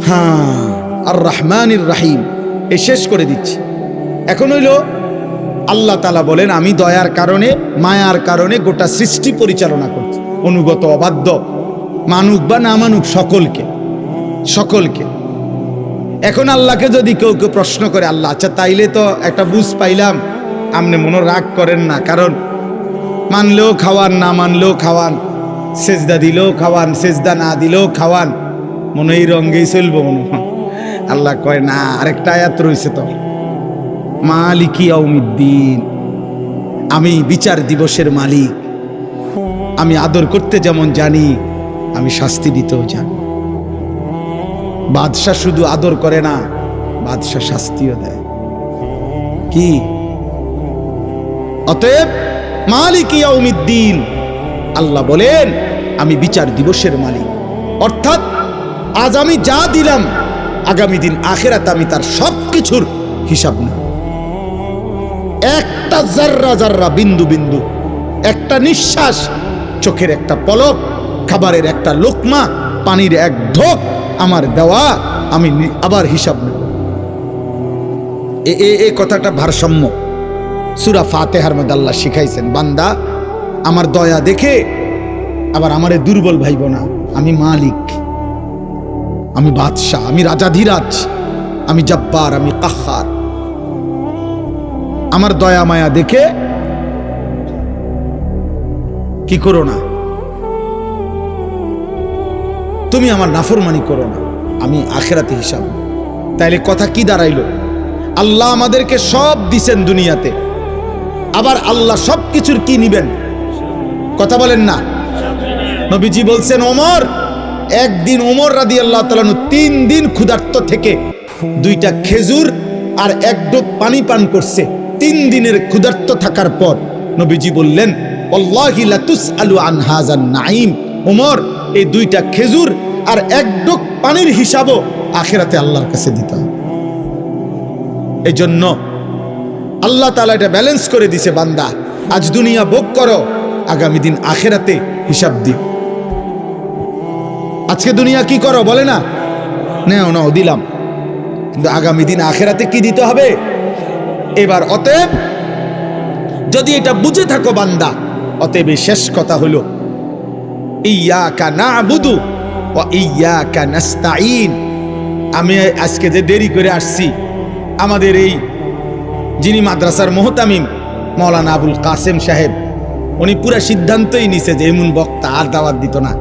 হ্যাঁ, আর রহমানির রহিম এ শেষ করে দিচ্ছি। এখন হইল আল্লাহ তাআলা বলেন আমি দয়ার কারণে মায়ার কারণে গোটা সৃষ্টি পরিচালনা করছি, অনুগত অবাধ্য মানুক বা না মানুক সকলকে। এখন আল্লাহকে যদি কেউ প্রশ্ন করে, আল্লাহ আচ্ছা তাইলে তো একটা বুঝ পাইলাম, আপনি মনে রাগ করেন না, কারণ মানলেও খাওয়ান না মানলেও খাওয়ান, সেজদা দিলেও খাওয়ান সেজদা না দিলেও খাওয়ান, মনে এই রঙ্গেই চলবো মনে হয়। আল্লাহ কয় না, আরেকটা আয়াত রয়েছে তো, মালিকি ইয়াউমিদ্দিন, আমি বিচার দিবসের মালিক। আমি আদর করতে যেমন জানি, আমি শাস্তি দিতেও জানি। বাদশা শুধু আদর করে না, বাদশা শাস্তিও দেয়। কি? অতএব মালিক ইয়াউমিদ্দিন, আল্লাহ বলেন আমি বিচার দিবসের মালিক। অর্থাৎ আজ আমি যা দিলাম, আগামী দিন আখিরাতে আমি তার সবকিছুর হিসাব নেব। একটা জাররা জাররা, বিন্দু বিন্দু, একটা নিঃশ্বাস, চোখের একটা পলক, খাবারের একটা লোকমা, পানির এক ঢোক আমার দেওয়া, আমি আবার হিসাব নেব। এই কথাটা ভারসাম্য সূরা ফাতিহার মধ্যে আল্লাহ শিখাইছেন, বান্দা আমার দয়া দেখে আবার আমারে দুর্বল ভাইব না। আমি মালিক, আমি বাদশাহ, আমি রাজাধিরাজ, আমি জব্বার, আমি কাহ্হার। আমার দয়া মায়া দেখে কি করো না, তুমি আমার নাফরমানি করো না, আমি আখিরাতে হিসাব। তাইলে কথা কি দাঁড়াইলো? আল্লাহ আমাদেরকে সব দিছেন দুনিয়াতে, আবার আল্লাহ সব কিছুর কি নিবেন? কথা বলেন না। নবীজি বলছেন, ওমর একদিন, ওমর রাদিয়াল্লাহু তাআলা 3 দিন ক্ষুধার্ত থেকে 2টা খেজুর আর 1 ডোক পানি পান করছে। 3 দিনের ক্ষুধার্ত থাকার পর নবীজি বললেন, ওয়াল্লাহি লা তুসআলু আন হাযান নাঈম, ওমর এই 2টা খেজুর আর 1 ডোক পানির হিসাবও আখিরাতে আল্লাহর কাছে দিতে হবে। এই জন্য আল্লাহ তাআলা এটা ব্যালেন্স করে দিছে, বান্দা আজ দুনিয়া ভোগ করো, আগামী দিন আখিরাতে হিসাব দিও। আজকে দুনিয়া কি করো বলে না, নাও দিলাম, কিন্তু আগামী দিন আখিরাতে কি দিতে হবে? এবার অতএব যদি এটা বুঝে থাকো বান্দা, অতএব শেষ কথা হলো ইয়াকা না'বুদু ওয়া ইয়াকা নাস্তাঈন। আমি আজকে যে দেরি করে আসছি, আমাদের এই যিনি মাদ্রাসার মুহতামিম মাওলানা আবুল কাসেম সাহেব, উনি পুরা সিদ্ধান্তই নিছে যে এমন বক্তা আর দাওয়াত দিত না।